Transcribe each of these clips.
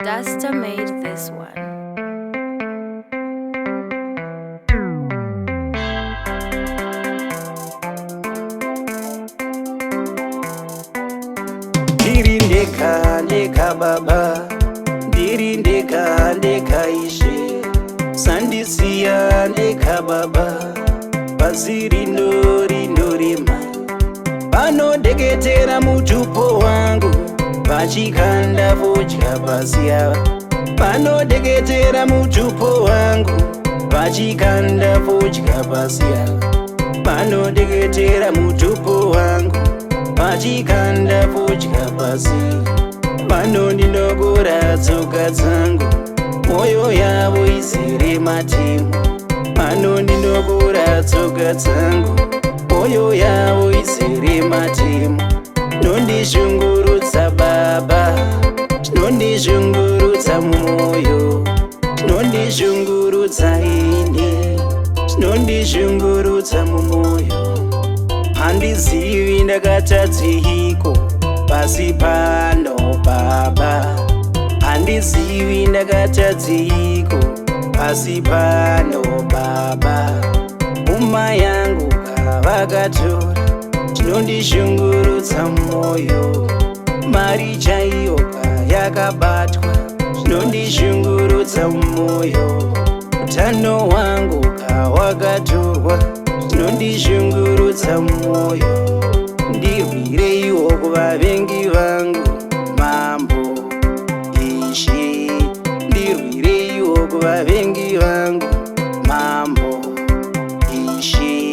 Duster made this one. Ndiri ndeka ndeka baba, ndiri ndeka ndeka ishe, sandisiya ndeka baba, basi rino rino rima, vanodeketera mutupo wangu, vachikanda vodya basi yava, vanodeketera mutupo wangu, vachikanda vodya basi yava, vanodeketera mutupo wangu, vachikanda vodya basi, vanondinogora tsoka dzangu, mwoyo yavo izere matemo, vanondinogora tsoka dzangu, mwoyo yavo izere matemo, nondishungurudza baba, tinondishungurudza mwoyo, tinondishungurudza ine, tinondishungurudza mumwoyo. Handizivi ndakatadziko pasi pano baba, handizivi ndakatadziko pasi pano baba, muma yangu kavakatora, tinondishungurudza mwoyo, mari chaiyo kayakabatwa, tinondishungurudza mwoyo, utano hwangu kawakatorwa, tinondishungurudza mwoyo, ndirwireiwo kuvavengi vangu, mambo ishe, ndirwireiwo kuvavengi vangu, mambo ishe.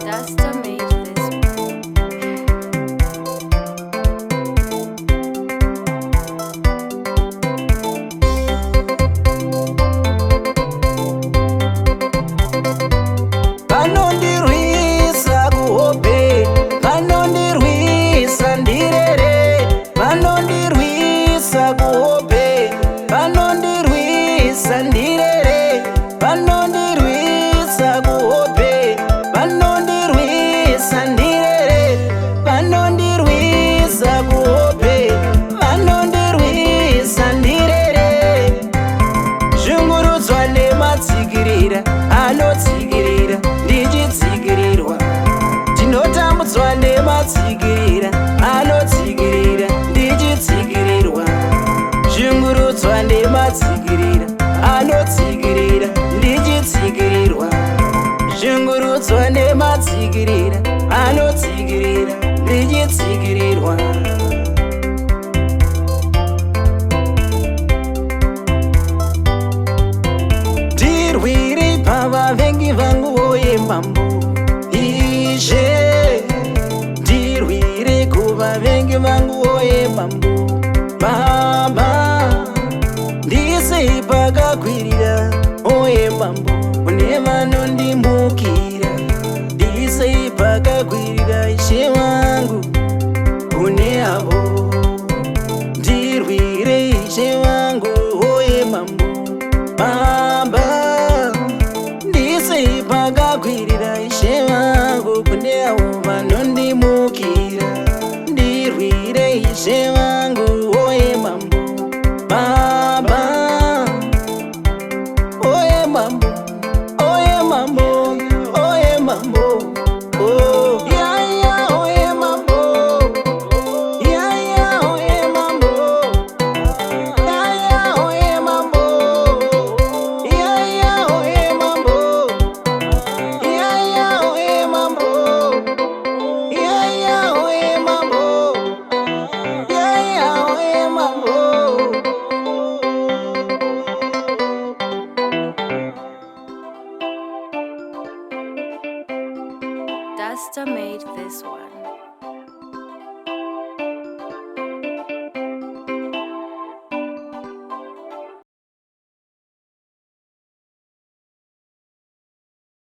Duster made this one. Vanondirwisa kuhope, vanondirwisa ndirere, vanondirwisa kuhope, vanondirwisa ndirere, vanondirwisa kuhope, vanondirwisa ndirere, vanondirwisa kuhope, vanondirwisa ndirere. Shungurudzwa nematsikirira, anotsikirira ndichitsikirirwa, ndinotambudzwa nematsikirira, anotsikirira ndichitsikirirwa, shungurudzwa nematsikirira, anotsikirira ndichitsikirirwa, shungurudzwa nematsikirira, anotsikirira ndichitsikirirwa. Ndirwire pavavengi vangu voye mambo ishe, ndirwire kuvavengi vangu voye mambo baba, ndise pakakwirira oye mambo, kune vanondimbo